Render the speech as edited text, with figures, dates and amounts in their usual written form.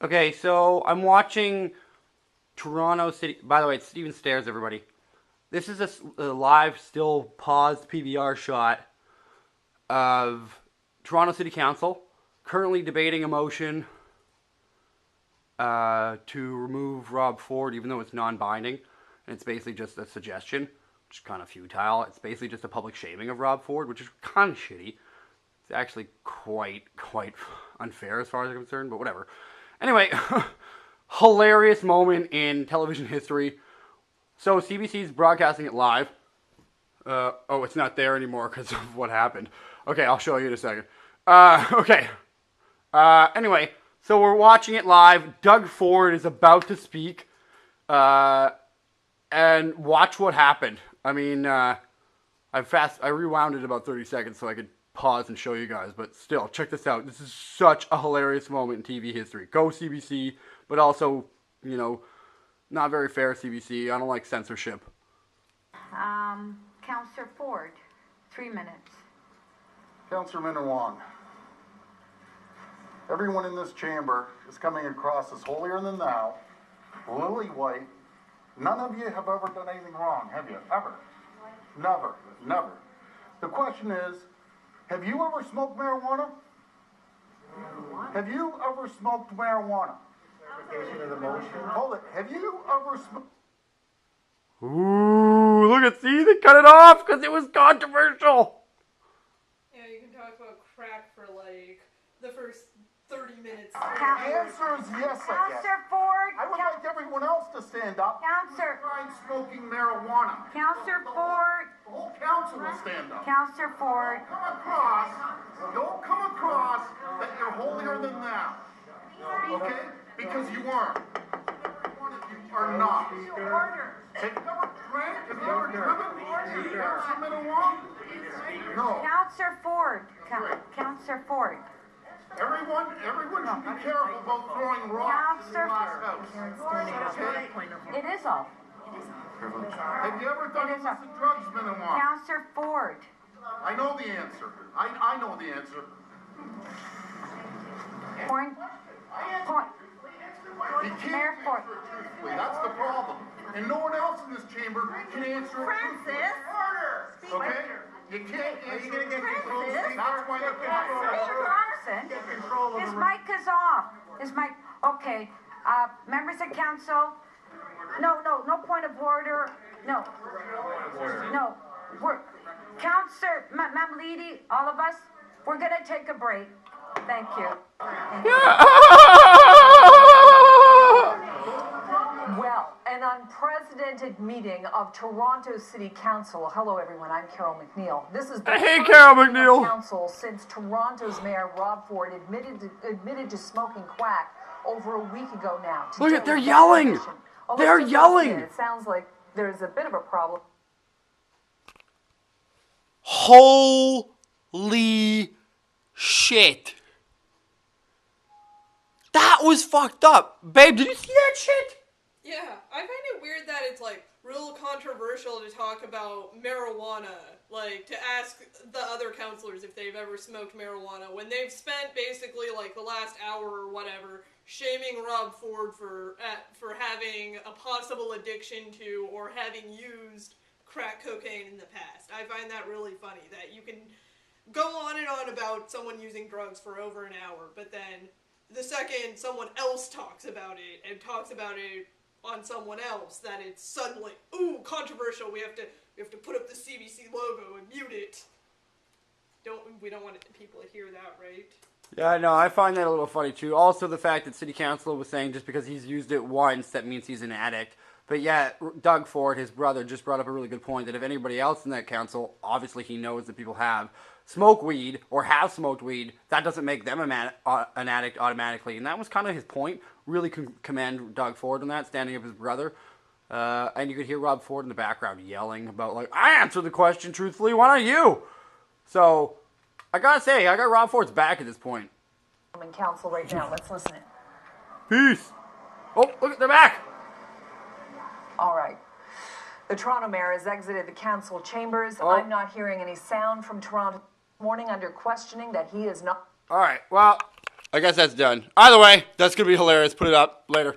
Okay, so I'm watching Toronto City. By the way, it's Steven Stairs, everybody. This is a live, still paused PVR shot of Toronto City Council currently debating a motion to remove Rob Ford, even though it's non-binding, and it's basically just a suggestion, which is kind of futile. It's basically just a public shaming of Rob Ford, which is kind of shitty. It's actually quite unfair as far as I'm concerned, but whatever. Anyway, hilarious moment in television history. So CBC's broadcasting it live. Oh, it's not there anymore because of what happened. Okay, I'll show you in a second. Okay. Anyway, so we're watching it live. Doug Ford is about to speak. And watch what happened. I mean, I rewound it about 30 seconds so I could pause and show you guys. But still, check this out. This is such a hilarious moment in TV history. Go CBC, but also, you know, not very fair CBC. I don't like censorship. Councillor Ford, 3 minutes. Councillor Minawong, everyone in this chamber is coming across as holier than thou, lily white. None of you have ever done anything wrong, have you? Ever? Never. Never. The question is, have you ever smoked marijuana? Have you ever smoked marijuana? Hold it. Have you ever smoked? Ooh, look at, see, they cut it off because it was controversial. Yeah, you can talk about crack for like the first 30 minutes. The answer is yes, I guess. Councillor Ford. I would like everyone else to stand up. Councillor. Try smoking marijuana. Councillor Ford. The whole council will stand up. Councillor Ford. Don't come across that you're holier than thou. Okay? Because you aren't. One of you are not. Have you ever drank? Have you ever driven? Councilor Minawong? No. Councillor Ford. Councillor Ford. Everyone should be careful about throwing rocks in this house. Okay? It is all. Have you ever done illicit drugs, Minawong? Councillor Ford. I know the answer. I know the answer. Point. You can't Mayor Ford. answer it truthfully. That's the problem. And no one else in this chamber can answer it truthfully. Okay? You can't answer it truthfully. That's why you're Mr. Johnson, his mic is off. His mic. Okay. Members of council. No point of order. No. We're Councillor Mamlidi, all of us. We're gonna take a break. Thank you. Well, an unprecedented meeting of Toronto City Council. Hello, everyone. I'm Carol McNeil. This is the Carol council since Toronto's Mayor Rob Ford admitted to smoking crack over a week ago now. Look at, they're yelling. They're yelling. It sounds like there's a bit of a problem. Holy shit. That was fucked up. Babe, did you see that shit? Yeah, I find it weird that it's like real controversial to talk about marijuana, like to ask the other councillors if they've ever smoked marijuana when they've spent basically like the last hour or whatever shaming Rob Ford for having a possible addiction to or having used crack cocaine in the past. I find that really funny that you can go on and on about someone using drugs for over an hour, but then the second someone else talks about it and talks about it on someone else, that it's suddenly, ooh, controversial, we have to put up the CBC logo and mute it. We don't want people to hear that, right? Yeah, no, I find that a little funny too. Also the fact that City Council was saying just because he's used it once, that means he's an addict. But yeah, Doug Ford, his brother, just brought up a really good point that if anybody else in that council, obviously he knows that people have, smoke weed or have smoked weed, that doesn't make them an addict automatically. And that was kind of his point. Really commend Doug Ford on that, standing up his brother. And you could hear Rob Ford in the background yelling about, like, I answered the question truthfully, why not you? So, I gotta say, I got Rob Ford's back at this point. I'm in council right now. Let's listen in. Peace. Oh, look, they're back. All right. The Toronto mayor has exited the council chambers. Oh. I'm not hearing any sound from Toronto this morning under questioning that he is not. All right, well, I guess that's done. Either way, that's going to be hilarious. Put it up later.